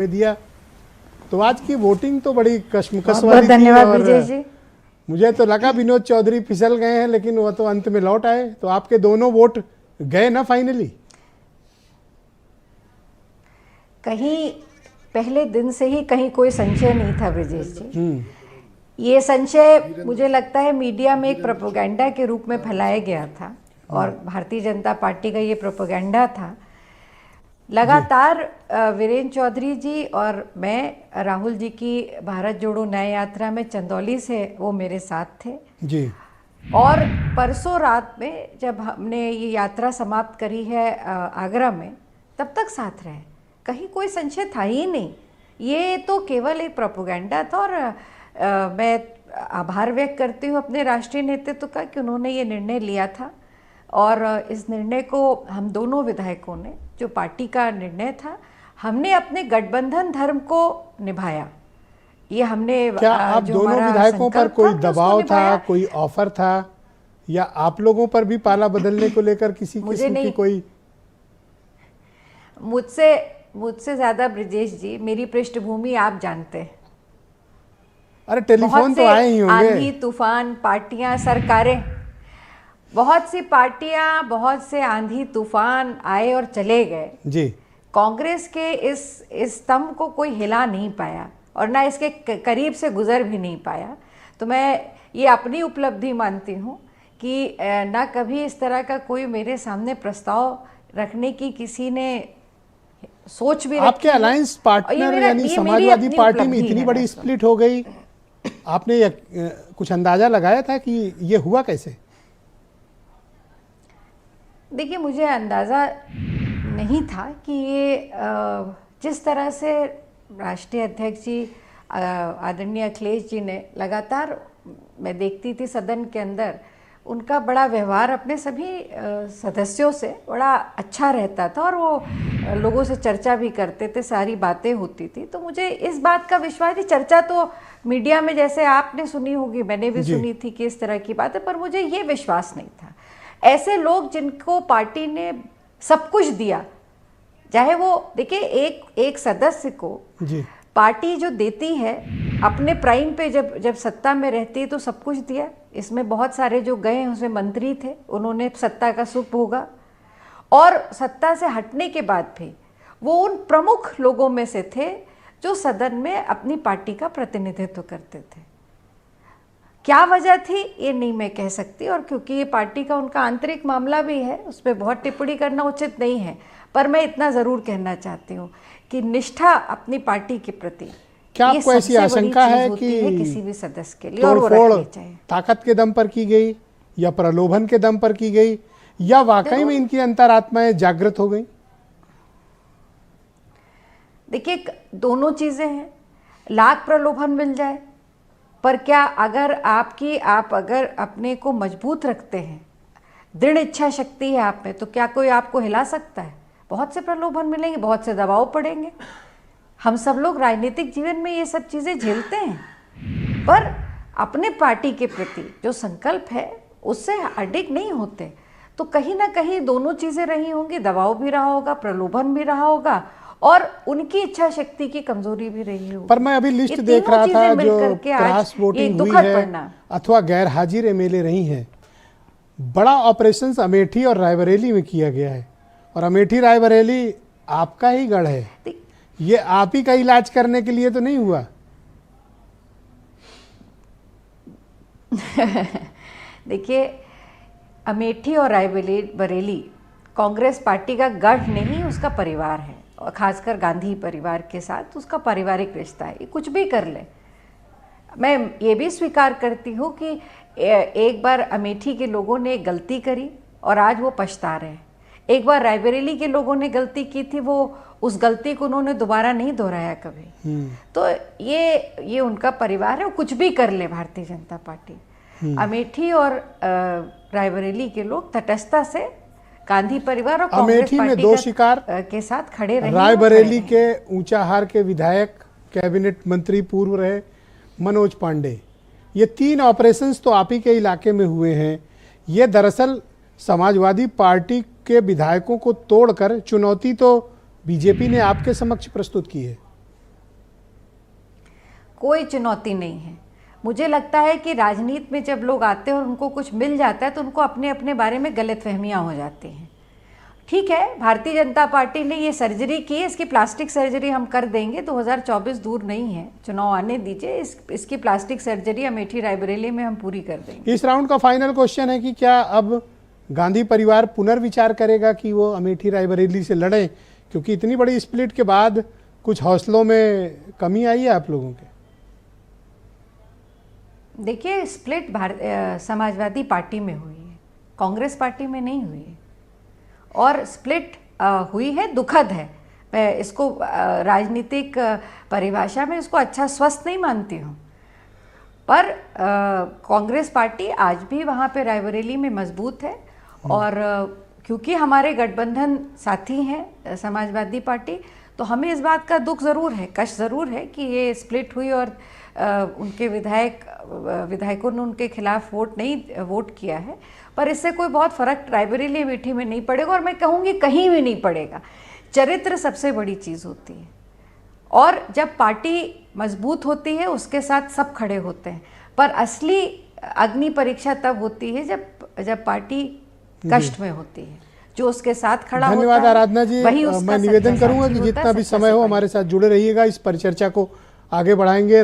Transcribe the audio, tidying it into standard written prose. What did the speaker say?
दिया। तो आज की वोटिंग तो बड़ी कश्मकश बहुत वाली थी। धन्यवाद और विजय जी। मुझे तो लगा विनोद चौधरी फिसल गए हैं, लेकिन वो तो अंत में लौट आए। तो आपके दोनों वोट गए ना फाइनली? कहीं पहले दिन से ही कहीं कोई संशय नहीं था विजय जी। ये संशय मुझे लगता है मीडिया में एक प्रोपेगेंडा के रूप में फैलाया गया था और भारतीय जनता पार्टी का ये प्रोपेगेंडा था। लगातार वीरेंद्र चौधरी जी और मैं राहुल जी की भारत जोड़ो न्याय यात्रा में चंदौली से वो मेरे साथ थे जी। और परसों रात में जब हमने ये यात्रा समाप्त करी है आगरा में, तब तक साथ रहे। कहीं कोई संशय था ही नहीं। ये तो केवल एक प्रोपेगेंडा था और मैं आभार व्यक्त करती हूँ अपने राष्ट्रीय नेतृत्व का कि उन्होंने ये निर्णय लिया था और इस निर्णय को हम दोनों विधायकों ने, जो पार्टी का निर्णय था, हमने अपने गठबंधन धर्म को निभाया। ये हमने क्या आप दोनों विधायकों पर कोई दबाव था, कोई ऑफर था, या आप लोगों पर भी पाला बदलने को लेकर किसी किस्म की कोई? मुझसे ज्यादा ब्रिजेश जी मेरी पृष्ठभूमि आप जानते हैं। अरे टेलीफोन तो आए ही होंगे। आंधी तूफान, पार्टियां, सरकारें, बहुत सी पार्टियां, बहुत से आंधी तूफान आए और चले गए जी। कांग्रेस के इस स्तंभ को कोई हिला नहीं पाया और ना इसके करीब से गुजर भी नहीं पाया। तो मैं ये अपनी उपलब्धि मानती हूँ कि ना कभी इस तरह का कोई मेरे सामने प्रस्ताव रखने की किसी ने सोच भी आपके अलायंस पार्टनर यानी समाजवादी पार्टी में इतनी बड़ी स्प्लिट हो गई, आपने कुछ अंदाजा लगाया था कि ये हुआ कैसे? देखिए, मुझे अंदाज़ा नहीं था कि ये जिस तरह से राष्ट्रीय अध्यक्ष जी आदरणीय अखिलेश जी ने लगातार, मैं देखती थी सदन के अंदर, उनका बड़ा व्यवहार अपने सभी सदस्यों से बड़ा अच्छा रहता था और वो लोगों से चर्चा भी करते थे, सारी बातें होती थी। तो मुझे इस बात का विश्वास थी। चर्चा तो मीडिया में जैसे आपने सुनी होगी, मैंने भी सुनी थी कि इस तरह की बात है, पर मुझे ये विश्वास नहीं था। ऐसे लोग जिनको पार्टी ने सब कुछ दिया, चाहे वो देखिए एक सदस्य को पार्टी जो देती है अपने प्राइम पे, जब सत्ता में रहती है तो सब कुछ दिया। इसमें बहुत सारे जो गए हैं उसमें मंत्री थे, उन्होंने सत्ता का सुख भोगा और सत्ता से हटने के बाद भी वो उन प्रमुख लोगों में से थे जो सदन में अपनी पार्टी का प्रतिनिधित्व करते थे। क्या वजह थी ये नहीं मैं कह सकती, और क्योंकि ये पार्टी का उनका आंतरिक मामला भी है, उस पर बहुत टिप्पणी करना उचित नहीं है, पर मैं इतना ज़रूर कहना चाहती हूँ कि निष्ठा अपनी पार्टी के प्रति, क्या आपको ऐसी आशंका है कि किसी भी सदस्य के लिए, और वो रखनी चाहिए, ताकत के दम पर की गई या प्रलोभन के दम पर की गई, या वाकई में इनकी अंतरात्माएं जागृत हो गई? देखिए, दोनों चीज़ें हैं। लाख प्रलोभन मिल जाए, पर क्या आप अगर अपने को मजबूत रखते हैं, दृढ़ इच्छा शक्ति है आप में, तो क्या कोई आपको हिला सकता है? बहुत से प्रलोभन मिलेंगे, बहुत से दबाव पड़ेंगे। हम सब लोग राजनीतिक जीवन में ये सब चीज़ें झेलते हैं, पर अपने पार्टी के प्रति जो संकल्प है उससे अडिग नहीं होते। तो कहीं ना कहीं दोनों चीज़ें रही होंगी, दबाव भी रहा होगा, प्रलोभन भी रहा होगा और उनकी इच्छा शक्ति की कमजोरी भी रही होगी। पर मैं अभी लिस्ट देख रहा था, जो क्रॉस वोटिंग हुई है अथवा गैर हाजिर एमएलए रही हैं, बड़ा ऑपरेशन अमेठी और रायबरेली में किया गया है, और अमेठी रायबरेली आपका ही गढ़ है। ये आप ही का इलाज करने के लिए तो नहीं हुआ? देखिए, अमेठी और रायबरेली कांग्रेस पार्टी का गढ़ नहीं, उसका परिवार है, और खासकर गांधी परिवार के साथ उसका पारिवारिक रिश्ता है। कुछ भी कर ले, मैं ये भी स्वीकार करती हूँ कि एक बार अमेठी के लोगों ने गलती करी और आज वो पछता रहे हैं। एक बार रायबरेली के लोगों ने गलती की थी, वो उस गलती को उन्होंने दोबारा नहीं दोहराया कभी। तो ये उनका परिवार है, वो कुछ भी कर ले भारतीय जनता पार्टी। अमेठी और रायबरेली के लोग तटस्थता से गांधी परिवार और कांग्रेस में दो शिकार के साथ खड़े रहे। रायबरेली के ऊंचाहार के विधायक, कैबिनेट मंत्री पूर्व रहे मनोज पांडे, ये 3 ऑपरेशंस तो आप ही के इलाके में हुए हैं। ये दरअसल समाजवादी पार्टी के विधायकों को तोड़कर चुनौती तो बीजेपी ने आपके समक्ष प्रस्तुत की है। कोई चुनौती नहीं है। मुझे लगता है कि राजनीति में जब लोग आते हैं और उनको कुछ मिल जाता है तो उनको अपने अपने बारे में गलतफहमियां हो जाती हैं। ठीक है, भारतीय जनता पार्टी ने ये सर्जरी की है, इसकी प्लास्टिक सर्जरी हम कर देंगे, 2024 दूर नहीं है, चुनाव आने दीजिए, इसकी प्लास्टिक सर्जरी अमेठी रायबरेली में हम पूरी कर देंगे। इस राउंड का फाइनल क्वेश्चन है कि क्या अब गांधी परिवार पुनर्विचार करेगा कि वो अमेठी रायबरेली से लड़ें, क्योंकि इतनी बड़ी स्प्लिट के बाद कुछ हौसलों में कमी आई है आप लोगों के? देखिए, स्प्लिट समाजवादी पार्टी में हुई है, कांग्रेस पार्टी में नहीं हुई है, और स्प्लिट हुई है, दुखद है। मैं इसको राजनीतिक परिभाषा में इसको अच्छा स्वस्थ नहीं मानती हूँ, पर कांग्रेस पार्टी आज भी वहाँ पे रायबरेली में मजबूत है, और क्योंकि हमारे गठबंधन साथी हैं समाजवादी पार्टी, तो हमें इस बात का दुख ज़रूर है, कष्ट ज़रूर है कि ये स्प्लिट हुई और उनके विधायकों ने उनके खिलाफ वोट किया है, पर इससे कोई बहुत फ़र्क रायबरेली अमेठी में नहीं पड़ेगा, और मैं कहूँगी कहीं भी नहीं पड़ेगा। चरित्र सबसे बड़ी चीज़ होती है, और जब पार्टी मजबूत होती है उसके साथ सब खड़े होते हैं, पर असली अग्नि परीक्षा तब होती है जब पार्टी कष्ट में होती है। जो उसके साथ खड़ा होता है, धन्यवाद आराधना जी। वही उसका मैं निवेदन करूंगा कि जितना भी समय हो हमारे साथ जुड़े रहिएगा, इस परिचर्चा को आगे बढ़ाएंगे।